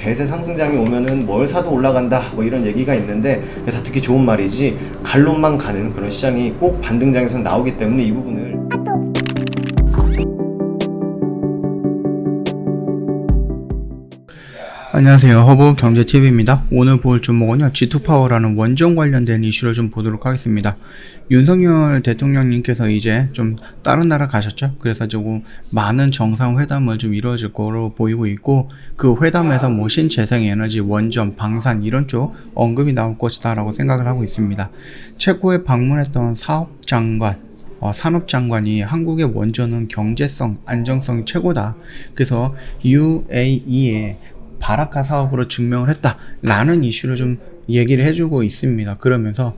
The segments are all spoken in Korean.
대세 상승장이 오면은 뭘 사도 올라간다 뭐 이런 얘기가 있는데 다 듣기 좋은 말이지 갈론만 가는 그런 시장이 꼭 반등장에서 나오기 때문에 이 부분을 안녕하세요. 허브경제TV입니다. 오늘 볼 종목은요, G2파워라는 원전 관련된 이슈를 좀 보도록 하겠습니다. 윤석열 대통령님께서 이제 좀 다른 나라 가셨죠? 그래서 조금 많은 정상회담을 좀 이루어질 거로 보이고 있고, 그 회담에서 뭐 신재생에너지, 원전, 방산 이런 쪽 언급이 나올 것이다 라고 생각을 하고 있습니다. 체코에 방문했던 산업장관이 한국의 원전은 경제성, 안정성이 최고다. 그래서 UAE에 바라카 사업으로 증명을 했다라는 이슈를 좀 얘기를 해주고 있습니다. 그러면서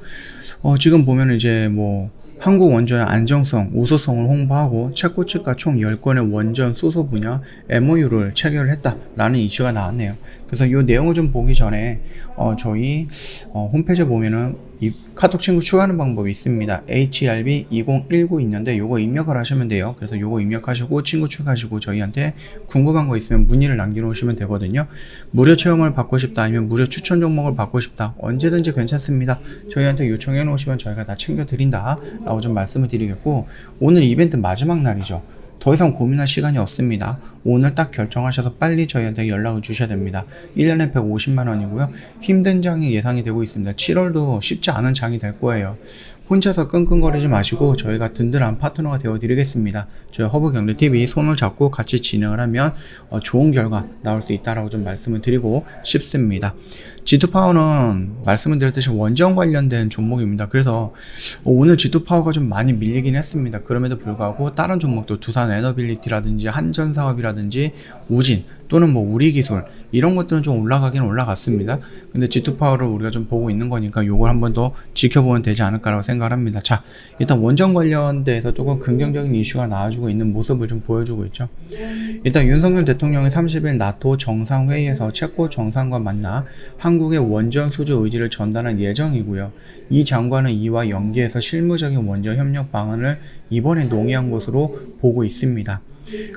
지금 보면 이제 뭐 한국 원전의 안정성, 우수성을 홍보하고 체코 측과 총 10건의 원전 수소 분야 MOU를 체결을 했다라는 이슈가 나왔네요. 그래서 이 내용을 좀 보기 전에 저희 홈페이지에 보면은 이 카톡 친구 추가하는 방법이 있습니다. HRB2019 있는데 요거 입력을 하시면 돼요. 그래서 요거 입력하시고 친구 추가하시고 저희한테 궁금한 거 있으면 문의를 남겨놓으시면 되거든요. 무료 체험을 받고 싶다 아니면 무료 추천 종목을 받고 싶다 언제든지 괜찮습니다. 저희한테 요청해 놓으시면 저희가 다 챙겨드린다 라고 좀 말씀을 드리겠고, 오늘 이벤트 마지막 날이죠. 더 이상 고민할 시간이 없습니다. 오늘 딱 결정하셔서 빨리 저희한테 연락을 주셔야 됩니다. 1년에 150만원이고요. 힘든 장이 예상이 되고 있습니다. 7월도 쉽지 않은 장이 될 거예요. 혼자서 끙끙거리지 마시고 저희가 든든한 파트너가 되어드리겠습니다. 저희 허브경제TV 손을 잡고 같이 진행을 하면 좋은 결과 나올 수 있다라고 좀 말씀을 드리고 싶습니다. G2파워는 말씀을 드렸듯이 원전 관련된 종목입니다. 그래서 오늘 G2파워가 좀 많이 밀리긴 했습니다. 그럼에도 불구하고 다른 종목도 두산 에너빌리티라든지 한전사업이라든지 우진 또는 뭐 우리기술 이런 것들은 좀 올라가긴 올라갔습니다. 근데 G2파워를 우리가 좀 보고 있는 거니까 요걸 한번 더 지켜보면 되지 않을까라고 생각을 합니다. 자, 일단 원전 관련돼서 조금 긍정적인 이슈가 나와주고 있는 모습을 좀 보여주고 있죠. 일단 윤석열 대통령이 30일 나토 정상회의에서 체코 정상과 만나 한국의 원전 수주 의지를 전달할 예정이고요. 이 장관은 이와 연계해서 실무적인 원전 협력 방안을 이번에 논의한 것으로 보고 있습니다.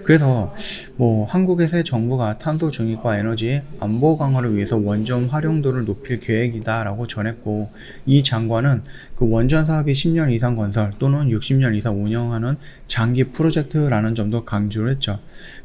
그래서 뭐 한국의 새 정부가 탄소 중립과 에너지 안보 강화를 위해서 원전 활용도를 높일 계획이다 라고 전했고, 이 장관은 그 원전 사업이 10년 이상 건설 또는 60년 이상 운영하는 장기 프로젝트라는 점도 강조를 했죠.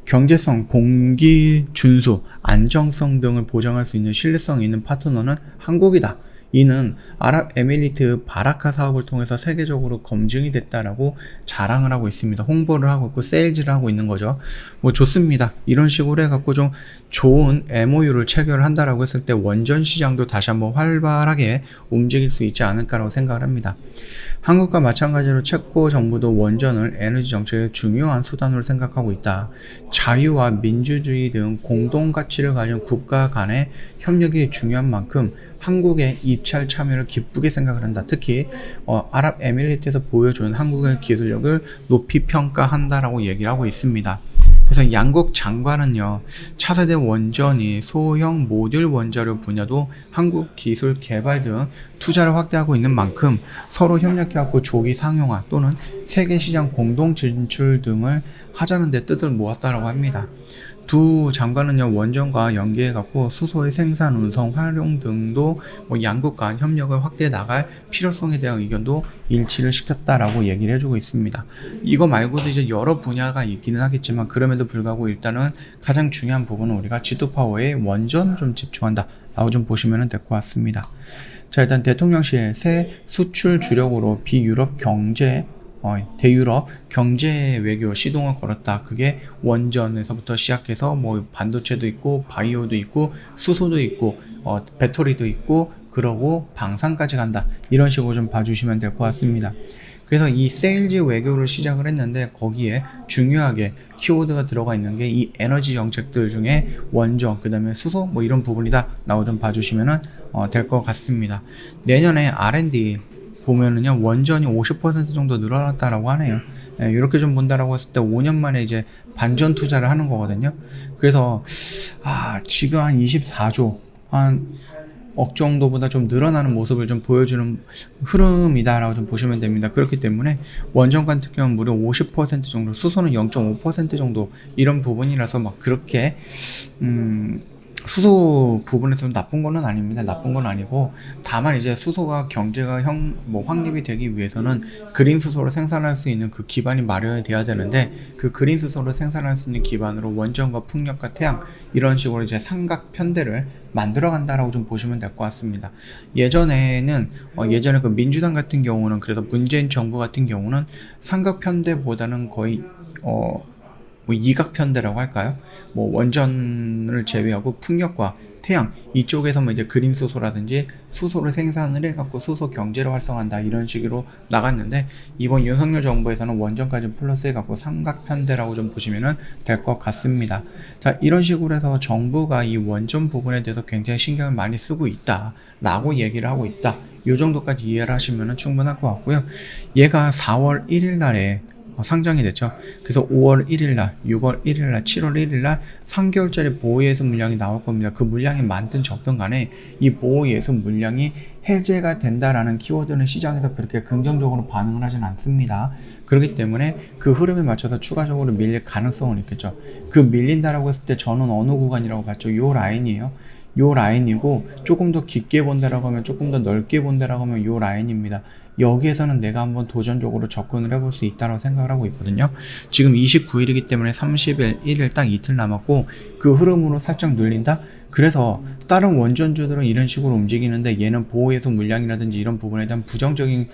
경제성, 공기 준수, 안정성 등을 보장할 수 있는 신뢰성 있는 파트너는 한국이다. 이는 아랍에미리트 바라카 사업을 통해서 세계적으로 검증이 됐다라고 자랑을 하고 있습니다. 홍보를 하고 있고 세일즈를 하고 있는 거죠. 뭐 좋습니다. 이런 식으로 해갖고 좀 좋은 MOU를 체결을 한다라고 했을 때 원전 시장도 다시 한번 활발하게 움직일 수 있지 않을까라고 생각을 합니다. 한국과 마찬가지로 체코 정부도 원전을 에너지 정책의 중요한 수단으로 생각하고 있다. 자유와 민주주의 등 공동 가치를 가진 국가 간의 협력이 중요한 만큼 한국의 입찰 참여를 기쁘게 생각을 한다. 특히 아랍에미리트에서 보여준 한국의 기술력을 높이 평가한다라고 얘기를 하고 있습니다. 그래서 양국 장관은요, 차세대 원전이 소형 모듈 원자료 분야도 한국 기술 개발 등 투자를 확대하고 있는 만큼 서로 협력해갖고 조기 상용화 또는 세계 시장 공동 진출 등을 하자는 데 뜻을 모았다라고 합니다. 두 장관은요, 원전과 연계해갖고 수소의 생산, 운송, 활용 등도 뭐 양국 간 협력을 확대해 나갈 필요성에 대한 의견도 일치를 시켰다라고 얘기를 해주고 있습니다. 이거 말고도 이제 여러 분야가 있기는 하겠지만 그럼에도 불구하고 일단은 가장 중요한 부분은 우리가 G2파워의 원전 좀 집중한다 라고 좀 보시면 될 것 같습니다. 자, 일단 대통령실 새 수출 주력으로 비유럽 경제 대유럽 경제 외교 시동을 걸었다. 그게 원전에서부터 시작해서 뭐 반도체도 있고 바이오도 있고 수소도 있고 배터리도 있고 그러고 방산까지 간다. 이런 식으로 좀 봐주시면 될 것 같습니다. 그래서 이 세일즈 외교를 시작을 했는데 거기에 중요하게 키워드가 들어가 있는 게 이 에너지 정책들 중에 원전, 그 다음에 수소 뭐 이런 부분이다 라고 좀 봐주시면 될 것 같습니다. 내년에 R&D 보면은요, 원전이 50% 정도 늘어났다라고 하네요. 네, 이렇게 좀 본다라고 했을 때 5년 만에 이제 반전 투자를 하는 거거든요. 그래서 지금 한 24조 한 억 정도보다 좀 늘어나는 모습을 좀 보여주는 흐름이다라고 좀 보시면 됩니다. 그렇기 때문에 원전 같은 경우는 무려 50% 정도, 수소는 0.5% 정도 이런 부분이라서 막 그렇게 수소 부분에서 나쁜 거는 아닙니다. 나쁜 건 아니고, 다만 이제 수소가 경제가 확립이 되기 위해서는 그린 수소를 생산할 수 있는 그 기반이 마련이 돼야 되는데, 그 그린 수소를 생산할 수 있는 기반으로 원전과 풍력과 태양 이런 식으로 이제 삼각 편대를 만들어 간다라고 좀 보시면 될 것 같습니다. 예전에 그 민주당 같은 경우는, 그래서 문재인 정부 같은 경우는 삼각 편대보다는 거의 이각편대라고 할까요? 원전을 제외하고 풍력과 태양 이쪽에서 이제 그린 수소라든지 수소를 생산을 해갖고 수소 경제를 활성화한다 이런 식으로 나갔는데, 이번 윤석열 정부에서는 원전까지 플러스 해갖고 삼각편대라고 좀 보시면 될 것 같습니다. 자, 이런 식으로 해서 정부가 이 원전 부분에 대해서 굉장히 신경을 많이 쓰고 있다 라고 얘기를 하고 있다, 이 정도까지 이해를 하시면 충분할 것 같고요. 얘가 4월 1일 날에 상장이 됐죠. 그래서 5월 1일날, 6월 1일날, 7월 1일날 3개월짜리 보호예수 물량이 나올 겁니다. 그 물량이 많든 적든 간에 이 보호예수 물량이 해제가 된다라는 키워드는 시장에서 그렇게 긍정적으로 반응을 하진 않습니다. 그렇기 때문에 그 흐름에 맞춰서 추가적으로 밀릴 가능성은 있겠죠. 그 밀린다라고 했을 때 저는 어느 구간이라고 봤죠? 요 라인이에요. 요 라인이고, 조금 더 깊게 본다라고 하면, 조금 더 넓게 본다라고 하면 요 라인입니다. 여기에서는 내가 한번 도전적으로 접근을 해볼 수 있다고 생각을 하고 있거든요. 지금 29일이기 때문에 30일, 1일 딱 이틀 남았고, 그 흐름으로 살짝 눌린다? 그래서 다른 원전주들은 이런 식으로 움직이는데, 얘는 보호예수 물량이라든지 이런 부분에 대한 부정적인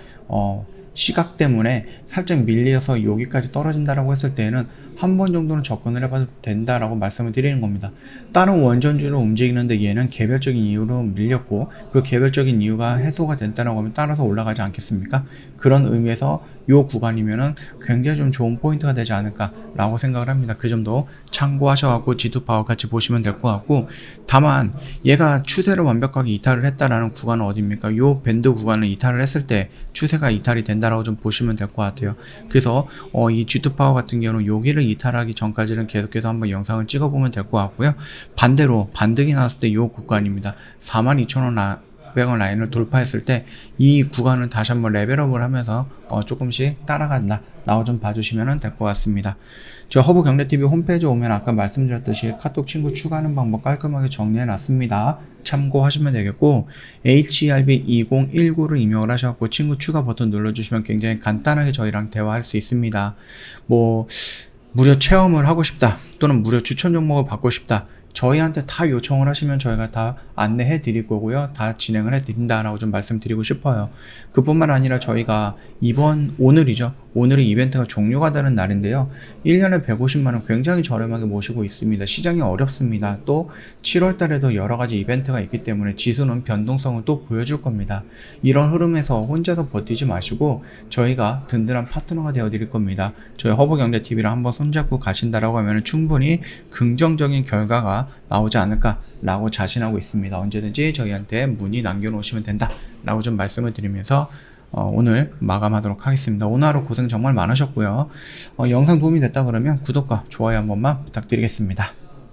시각 때문에 살짝 밀려서 여기까지 떨어진다라고 했을 때에는 한 번 정도는 접근을 해봐도 된다라고 말씀을 드리는 겁니다. 다른 원전주로 움직이는데 얘는 개별적인 이유로 밀렸고, 그 개별적인 이유가 해소가 된다라고 하면 따라서 올라가지 않겠습니까? 그런 의미에서 요 구간이면은 굉장히 좀 좋은 포인트가 되지 않을까라고 생각을 합니다. 그 점도 참고하셔갖고 G2파워 같이 보시면 될 것 같고, 다만 얘가 추세를 완벽하게 이탈을 했다라는 구간은 어디입니까? 요 밴드 구간을 이탈을 했을 때 추세가 이탈이 된다라고 좀 보시면 될 것 같아요. 그래서 이 G2파워 같은 경우는 여기를 이탈하기 전까지는 계속해서 한번 영상을 찍어보면 될 것 같고요. 반대로 반등이 나왔을 때 요 구간입니다. 42,000원 100원 라인을 돌파했을 때 이 구간을 다시 한번 레벨업을 하면서 조금씩 따라간다 라고 좀 봐주시면 될 것 같습니다. 저 허브경제TV 홈페이지 오면 아까 말씀드렸듯이 카톡 친구 추가하는 방법 깔끔하게 정리해 놨습니다. 참고하시면 되겠고, HERB2019를 입력을 하셔서 친구 추가 버튼 눌러주시면 굉장히 간단하게 저희랑 대화할 수 있습니다. 무료 체험을 하고 싶다, 또는 무료 추천 종목을 받고 싶다, 저희한테 다 요청을 하시면 저희가 다 안내해 드릴 거고요. 다 진행을 해 드린다라고 좀 말씀드리고 싶어요. 그뿐만 아니라 저희가 오늘이 이벤트가 종료가 되는 날인데요. 1년에 150만원 굉장히 저렴하게 모시고 있습니다. 시장이 어렵습니다. 또 7월 달에도 여러 가지 이벤트가 있기 때문에 지수는 변동성을 또 보여줄 겁니다. 이런 흐름에서 혼자서 버티지 마시고 저희가 든든한 파트너가 되어 드릴 겁니다. 저희 허브경제TV랑 한번 손잡고 가신다라고 하면 충분히 긍정적인 결과가 나오지 않을까라고 자신하고 있습니다. 언제든지 저희한테 문의 남겨놓으시면 된다라고 좀 말씀을 드리면서 오늘 마감하도록 하겠습니다. 오늘 하루 고생 정말 많으셨고요. 영상 도움이 됐다 그러면 구독과 좋아요 한 번만 부탁드리겠습니다.